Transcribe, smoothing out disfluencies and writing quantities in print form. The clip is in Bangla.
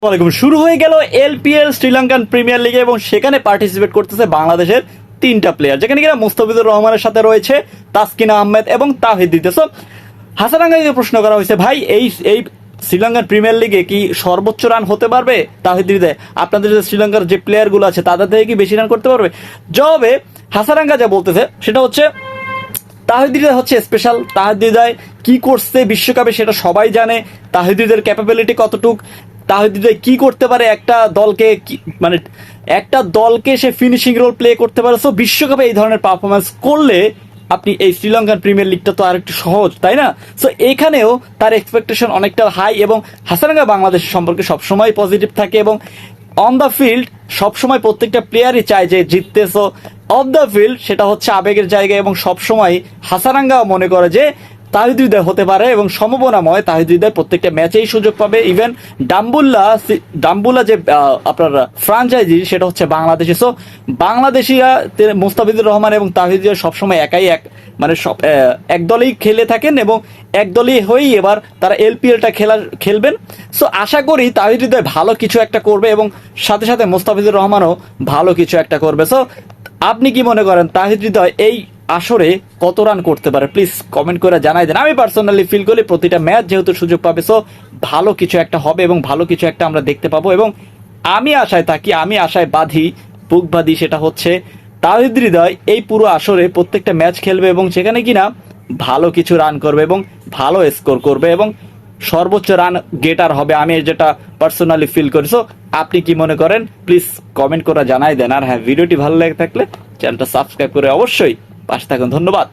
ওয়ালাইকুম। শুরু হয়ে গেল এলপিএল শ্রীলঙ্কান প্রিমিয়ার লিগে এবং সেখানে পার্টিসিপেট করতেছে বাংলাদেশের তিনটা প্লেয়ার, যেখানে কিনা মুস্তাফিজুর রহমানের সাথে রয়েছে তাসকিন আহমেদ এবং তাহিদ হৃদয়। হাসারাঙ্গাকে প্রশ্ন করা হয়েছে, ভাই এই এই শ্রীলঙ্কান প্রিমিয়ার লিগে কি সর্বোচ্চ রান হতে পারবে তাহিদ হৃদয়? আপনাদের যে শ্রীলঙ্কার যে প্লেয়ারগুলো আছে তাদের থেকে কি বেশি রান করতে পারবে? জবাবে হাসারাঙ্গা যা বলতেছে সেটা হচ্ছে তাহিদ হৃদয় হচ্ছে স্পেশাল। তাহিদ হৃদয় কি করছে বিশ্বকাপে সেটা সবাই জানে। তাহিদ হৃদয়ের ক্যাপাবিলিটি কতটুক, তাহিদ হৃদয় কি করতে পারে একটা দলকে, মানে একটা দলকে সে ফিনিশিং রোল প্লে করতে পারে। সো বিশ্বকাপে এই ধরনের পারফরমেন্স করলে আপনি এই শ্রীলঙ্কান প্রিমিয়ার লিগটা তো আর একটু সহজ, তাই না? সো এখানেও তার এক্সপেকটেশন অনেকটা হাই এবং হাসারাঙ্গা বাংলাদেশের সম্পর্কে সবসময় পজিটিভ থাকে এবং অন দ্য ফিল্ড সবসময় প্রত্যেকটা প্লেয়ারই চায় যে জিততে। সো অফ দ্য ফিল্ড সেটা হচ্ছে আবেগের জায়গা এবং সবসময় হাসারাঙ্গা মনে করে যে তাহিদ হৃদয় হতে পারে এবং সম্ভাবনাময় তাহিদ হৃদয় প্রত্যেকটা ম্যাচেই সুযোগ পাবে। ইভেন ডাম্বুল্লা যে আপনার ফ্রাঞ্চাইজি সেটা হচ্ছে বাংলাদেশি। সো বাংলাদেশিরা মুস্তাফিজুর রহমান এবং তাহিদ হৃদয় সবসময় একাই মানে সব এক দলেই খেলে থাকেন এবং এক দলই হয়েই এবার তারা এলপিএলটা খেলবেন। সো আশা করি তাহিদ হৃদয় ভালো কিছু একটা করবে এবং সাথে সাথে মুস্তাফিজুর রহমানও ভালো কিছু একটা করবে। সো আপনি কি মনে করেন তাহিদ হৃদয় এই আসরে কত রান করতে পারে? প্লিজ কমেন্ট করে জানাই দেন। আমি পার্সোনালি ফিল করি প্রতিটা ম্যাচ যেহেতু সুযোগ পাবে, সো ভালো কিছু একটা হবে এবং ভালো কিছু একটা আমরা দেখতে পাবো এবং আমি আশায় থাকি, আমি আশায় বুক বাঁধি, সেটা হচ্ছে তাহিদ হৃদয় এই পুরো আসরে প্রত্যেকটা ম্যাচ খেলবে এবং সেখানে কিনা ভালো কিছু রান করবে এবং ভালো স্কোর করবে এবং সর্বোচ্চ রান গেটার হবে, আমি যেটা পার্সোনালি ফিল করি। সো আপনি কি মনে করেন প্লিজ কমেন্ট করে জানাই দেন। আর হ্যাঁ, ভিডিওটি ভালো লেগে থাকলে চ্যানেলটা সাবস্ক্রাইব করে অবশ্যই পাশে থাকুন। ধন্যবাদ।